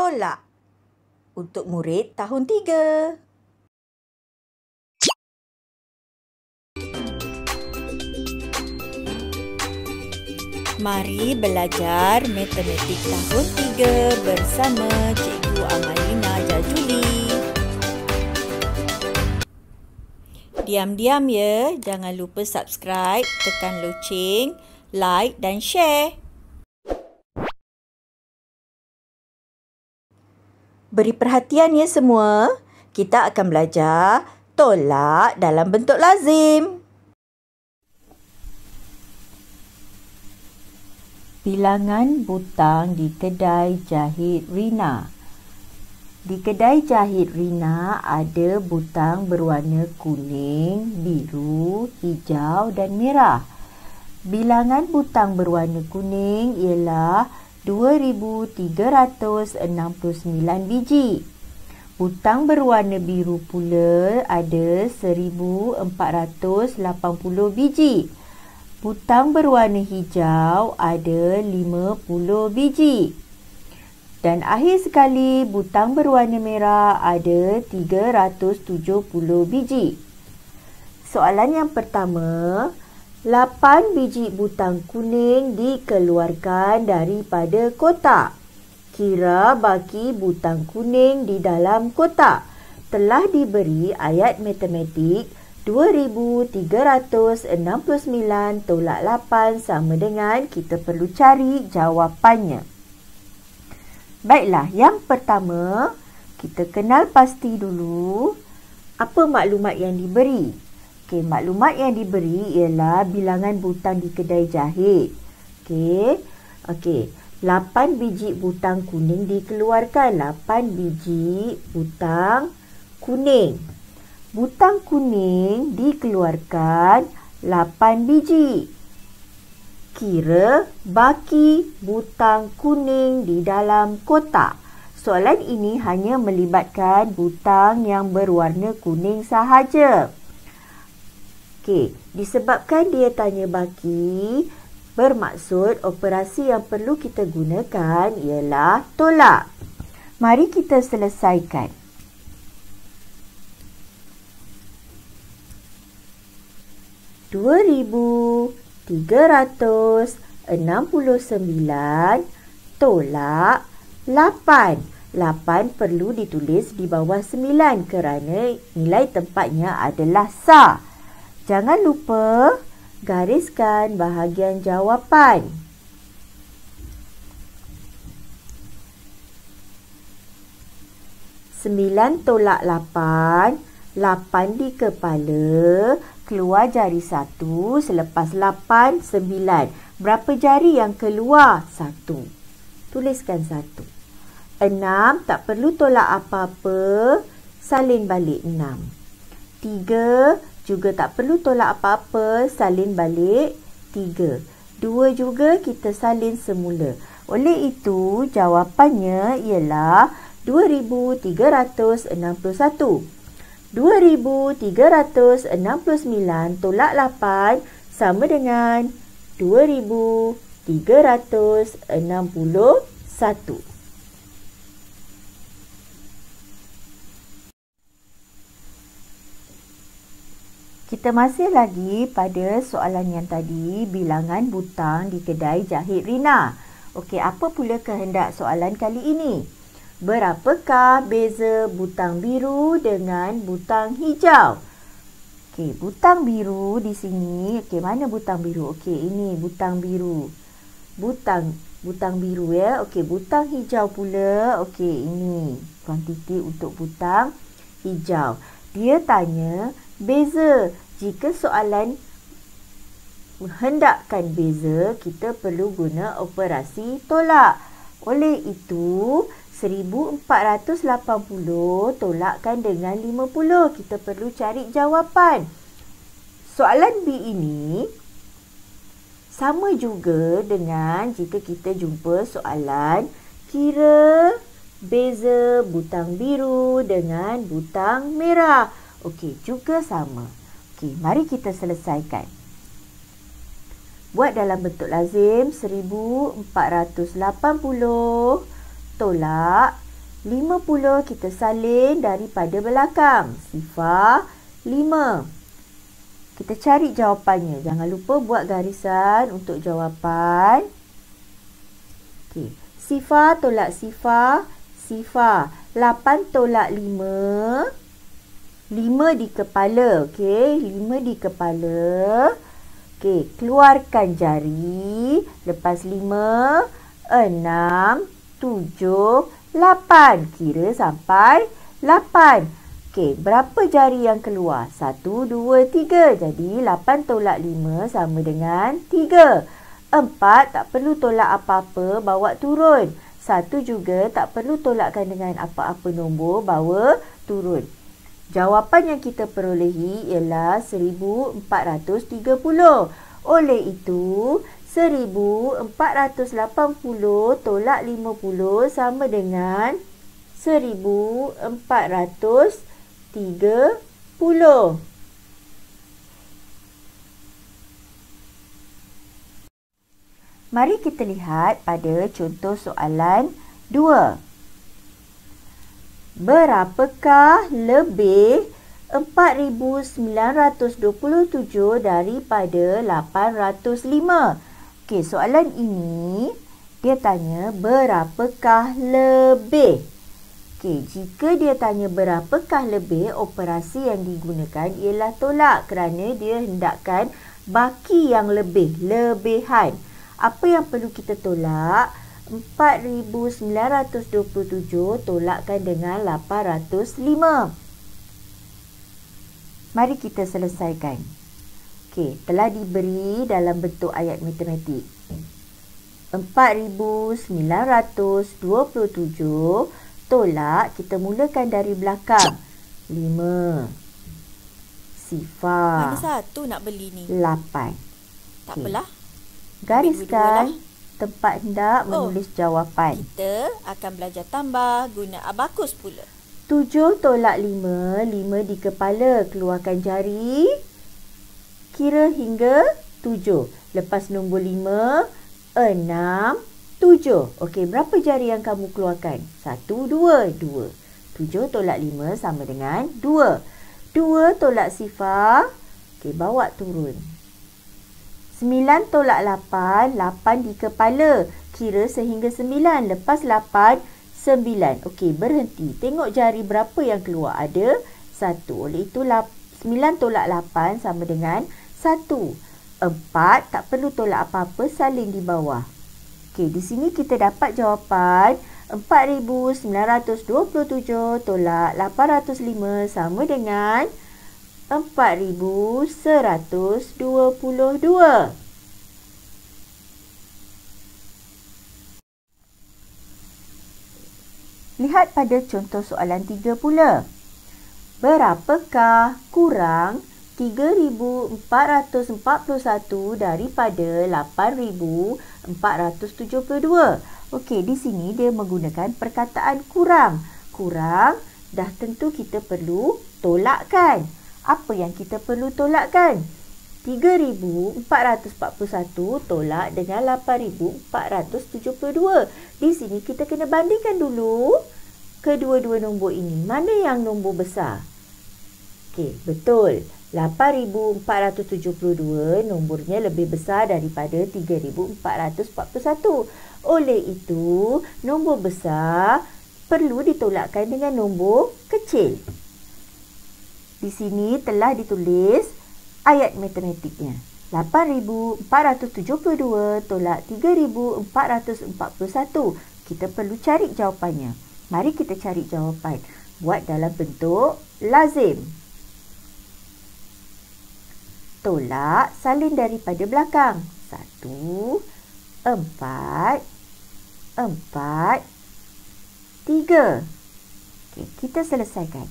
tolak untuk murid tahun 3. Mari belajar matematik tahun 3 bersama Cikgu Amalina Jajuli. Diam-diam ya, jangan lupa subscribe, tekan loceng, like dan share. Beri perhatian ya semua, kita akan belajar tolak dalam bentuk lazim. Bilangan butang di kedai jahit Rina. Di kedai jahit Rina ada butang berwarna kuning, biru, hijau dan merah. Bilangan butang berwarna kuning ialah 2,369 biji. Butang berwarna biru pula ada 1,480 biji. Butang berwarna hijau ada 50 biji. Dan akhir sekali, butang berwarna merah ada 370 biji. Soalan yang pertama, 8 biji butang kuning dikeluarkan daripada kotak. Kira baki butang kuning di dalam kotak. Telah diberi ayat matematik 2,369 tolak 8 sama dengan kita perlu cari jawapannya. Baiklah, yang pertama, kita kenal pasti dulu apa maklumat yang diberi. Okey, maklumat yang diberi ialah bilangan butang di kedai jahit. Okey, 8 biji butang kuning dikeluarkan. 8 biji butang kuning. Butang kuning dikeluarkan 8 biji. Kira baki butang kuning di dalam kotak. Soalan ini hanya melibatkan butang yang berwarna kuning sahaja. Okey, disebabkan dia tanya baki, bermaksud operasi yang perlu kita gunakan ialah tolak. Mari kita selesaikan. (2,369) tolak 8. 8 perlu ditulis di bawah 9 kerana nilai tempatnya adalah sah. Jangan lupa gariskan bahagian jawapan. 9 tolak 8, 8 di kepala, keluar jari 1, selepas 8, 9. Berapa jari yang keluar? 1. Tuliskan 1. 6, tak perlu tolak apa-apa, salin balik 6. 3, juga tak perlu tolak apa-apa, salin balik 3. 2 juga kita salin semula. Oleh itu, jawapannya ialah 2,361. 2,369 tolak 8 sama dengan 2,361. Kita masih lagi pada soalan yang tadi, bilangan butang di kedai jahit Rina. Okey, apa pula kehendak soalan kali ini? Berapakah beza butang biru dengan butang hijau? Okey, butang biru di sini. Okey, mana butang biru? Okey, ini butang biru. Butang biru ya. Okey, butang hijau pula. Okey, ini kuantiti untuk butang hijau. Dia tanya beza. Jika soalan menghendakkan beza, kita perlu guna operasi tolak. Oleh itu, 1,480 tolakkan dengan 50. Kita perlu cari jawapan. Soalan B ini sama juga dengan jika kita jumpa soalan kira beza butang biru dengan butang merah. Okey, juga sama. Okey, mari kita selesaikan. Buat dalam bentuk lazim, 1,480 tolak 50 kita salin daripada belakang. Sifar 5. Kita cari jawapannya. Jangan lupa buat garisan untuk jawapan. Okey. Sifar tolak sifar. Sifar. 8 tolak 5. 5 di kepala. Okey. 5 di kepala. Okey. Keluarkan jari. Lepas 5. 6. 7. 8. Kira sampai 8. Okey, berapa jari yang keluar? 1, 2, 3. Jadi 8 tolak 5 sama dengan 3. 4 tak perlu tolak apa-apa, bawa turun. 1 juga tak perlu tolakkan dengan apa-apa nombor, bawa turun. Jawapan yang kita perolehi ialah 1430. Oleh itu, 1480 tolak 50 sama dengan 1430. Mari kita lihat pada contoh soalan 2. Berapakah lebih 4927 daripada 805? Okey, soalan ini dia tanya berapakah lebih. Okey, jika dia tanya berapakah lebih, operasi yang digunakan ialah tolak kerana dia hendakkan baki yang lebih, lebihan. Apa yang perlu kita tolak? 4927 tolakkan dengan 805. Mari kita selesaikan. Okey, telah diberi dalam bentuk ayat matematik. 4927 tolak, kita mulakan dari belakang. 5. Sifar. Mana satu nak beli ni? 8. Tak Okey. apalah. Gariskan tempat hendak menulis jawapan. Kita akan belajar tambah guna abakus pula. 7 tolak 5. 5 di kepala. Keluarkan jari. Kira hingga 7. Lepas nombor 5, 6, 7. Okey, berapa jari yang kamu keluarkan? 1, 2, 2. 7 tolak 5 sama dengan 2. 2 tolak sifar. Okey, bawa turun. 9 tolak 8. 8 di kepala. Kira sehingga 9. Lepas 8, 9. Okey, berhenti. Tengok jari berapa yang keluar. Ada 1. Oleh itu 9 tolak 8 sama dengan 1. 4 tak perlu tolak apa-apa, salin di bawah. Okey, di sini kita dapat jawapan 4927 tolak 805 sama dengan 4122. Lihat pada contoh soalan 3 pula. Berapakah kurang 3441 daripada 8472? Okey, di sini dia menggunakan perkataan kurang. Kurang dah tentu kita perlu tolakkan. Apa yang kita perlu tolakkan? 3441 tolak dengan 8472. Di sini kita kena bandingkan dulu kedua-dua nombor ini. Mana yang nombor besar? Okey, betul. 8472 nombornya lebih besar daripada 3441. Oleh itu, nombor besar perlu ditolakkan dengan nombor kecil. Di sini telah ditulis ayat matematiknya. 8472 tolak 3441. Kita perlu cari jawapannya. Mari kita cari jawapan. Buat dalam bentuk lazim. Tolak, salin daripada belakang. 1, 4, 4, 3. Okey, kita selesaikan.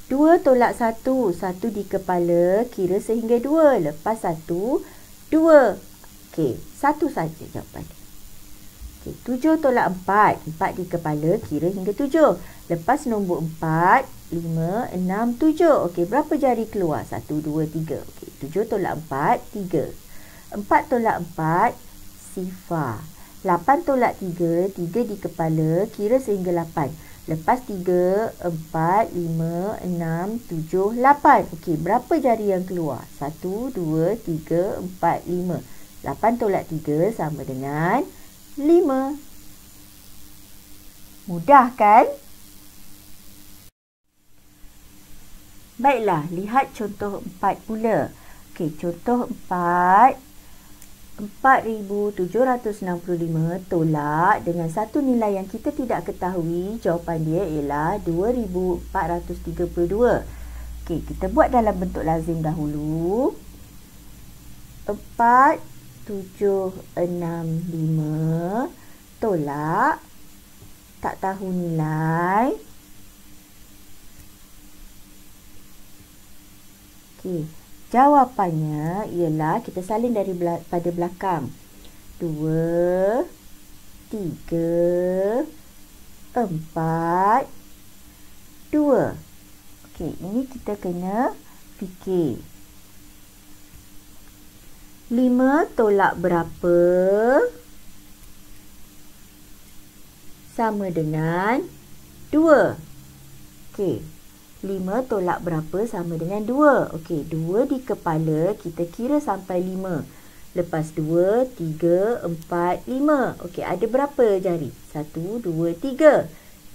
Dua tolak 1. 1 di kepala, kira sehingga 2. Lepas 1, 2. Okey, 1 saja jawapan. Okey, 7 tolak 4. 4 di kepala, kira hingga 7. Lepas nombor 4, 5, 6, 7. Okey, berapa jari keluar? 1, 2, 3. Okey, 7 tolak 4, 3. 4 tolak 4, sifar. 8 tolak 3, 3 di kepala, kira sehingga 8. Lepas 3, 4, 5, 6, 7, 8. Okey, berapa jari yang keluar? 1, 2, 3, 4, 5. 8 tolak 3 sama dengan 5. Mudah kan? Baiklah, lihat contoh 4 pula. Okey, contoh 4. 4,765 tolak dengan satu nilai yang kita tidak ketahui. Jawapan dia ialah 2,432. Okey, kita buat dalam bentuk lazim dahulu. 4,765 tolak, tak tahu nilai. Okey, jawapannya ialah kita salin pada belakang. 2, 3, 4, 2. Okey, ini kita kena fikir. 5 tolak berapa? Sama dengan 2. Okey, 5 tolak berapa sama dengan 2? Okey, 2 di kepala, kita kira sampai 5. Lepas 2, 3, 4, 5. Okey, ada berapa jari? 1, 2, 3.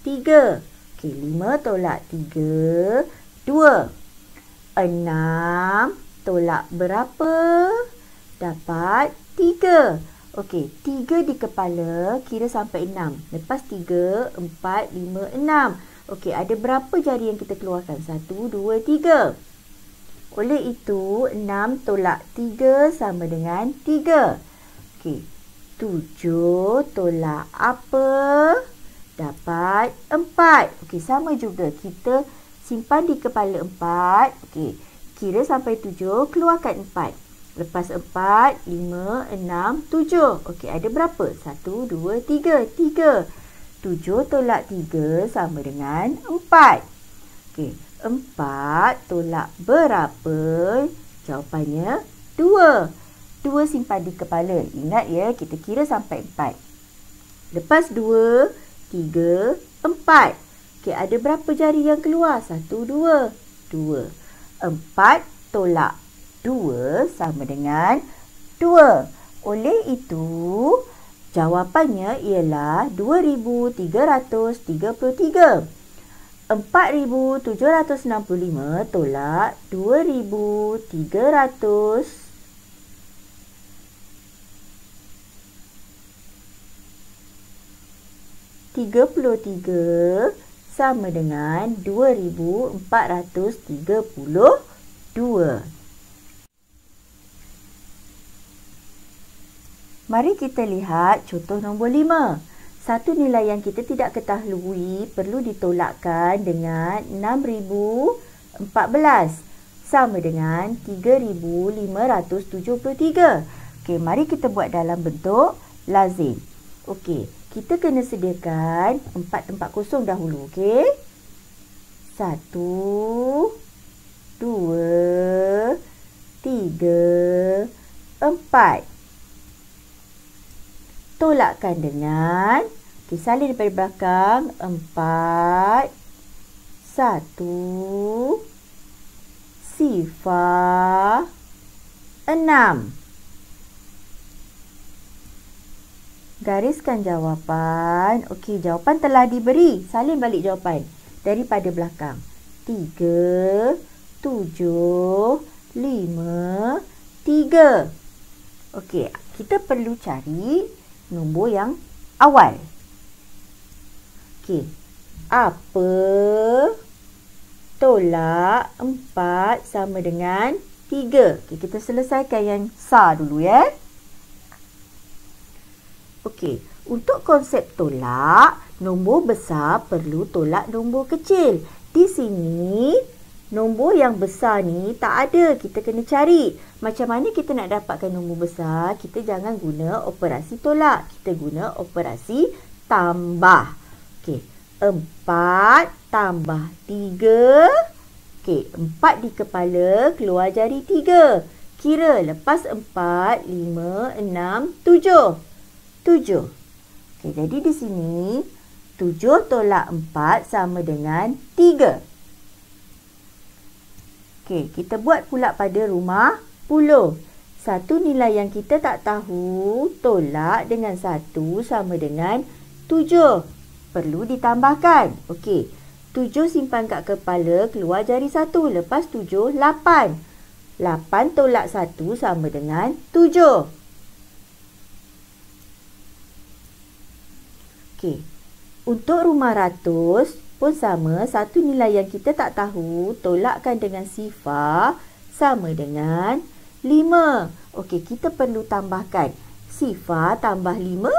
3. Okey, 5 tolak 3, 2. 6 tolak berapa? Dapat 3. Okey, 3 di kepala, kira sampai 6. Lepas 3, 4, 5, 6. Okey, ada berapa jari yang kita keluarkan? 1, 2, 3. Oleh itu, 6 tolak 3 sama dengan 3. Okey, 7 tolak apa? Dapat 4. Okey, sama juga. Kita simpan di kepala 4. Okey, kira sampai 7, keluarkan 4. Lepas 4, 5, 6, 7. Okey, ada berapa? 1, 2, 3. 3. 7 tolak 3 sama dengan 4. Okey, 4 tolak berapa? Jawapannya 2. 2 simpan di kepala. Ingat ya, kita kira sampai 4. Lepas 2, 3, 4. Okey, ada berapa jari yang keluar? 1, 2. 2. 4 tolak 2 sama dengan 2. Oleh itu, jawapannya ialah 2,333. 4,765 tolak 2,333 sama dengan 2,432. Mari kita lihat contoh nombor 5. Satu nilai yang kita tidak ketahui perlu ditolakkan dengan 6,014 sama dengan 3,573. Okey, mari kita buat dalam bentuk lazim. Okey, kita kena sediakan 4 tempat kosong dahulu. Okey, 1, 2, 3, 4. Tolakkan dengan, salin daripada belakang, 4, 1, sifar, 6. Gariskan jawapan. Okey, jawapan telah diberi. Salin balik jawapan daripada belakang. 3, 7, 5, 3. Okey, kita perlu cari nombor yang awal. Okey, apa tolak 4 sama dengan 3? Okey, kita selesaikan yang sa dulu ya. Okey, untuk konsep tolak, nombor besar perlu tolak nombor kecil. Di sini, nombor yang besar ni tak ada. Kita kena cari. Macam mana kita nak dapatkan nombor besar? Kita jangan guna operasi tolak. Kita guna operasi tambah. Okey, 4 tambah 3. Okey, 4 di kepala, keluar jari 3. Kira lepas 4, 5, 6, 7. 7. Okey, jadi di sini 7 tolak 4 sama dengan 3. Okey, kita buat pula pada rumah puluh. Satu nilai yang kita tak tahu tolak dengan 1 sama dengan 7. Perlu ditambahkan. Okey, 7 simpan kat kepala, keluar jari 1. Lepas 7, 8. 8 tolak 1 sama dengan 7. Okey, untuk rumah ratus pun sama. Satu nilai yang kita tak tahu tolakkan dengan sifar sama dengan 5. Okey, kita perlu tambahkan sifar tambah 5.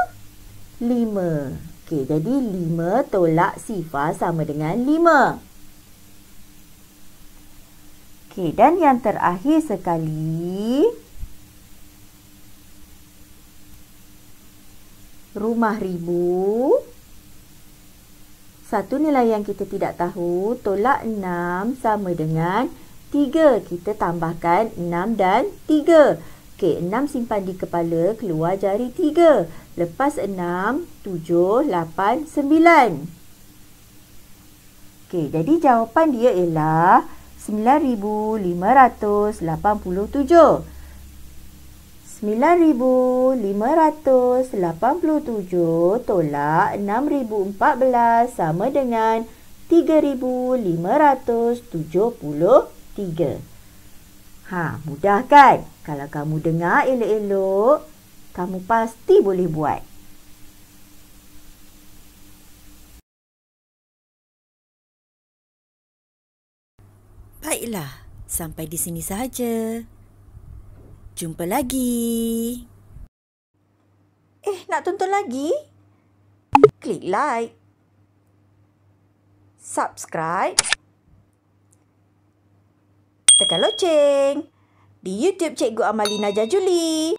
5. Okey, jadi 5 tolak sifar sama dengan 5. Okey, dan yang terakhir sekali, rumah ribu. Satu nilai yang kita tidak tahu tolak 6 sama dengan 3. Kita tambahkan 6 dan 3. Okey, 6 simpan di kepala, keluar jari 3. Lepas 6, 7, 8, 9. Okey, jadi jawapan dia ialah 9,587. 9,587 tolak 6,014 sama dengan 3,573. Mudah kan? Kalau kamu dengar elok-elok, kamu pasti boleh buat. Baiklah, sampai di sini sahaja. Jumpa lagi. Nak tonton lagi? Klik like, subscribe, tekan loceng di YouTube Cikgu Amalina Jajuli.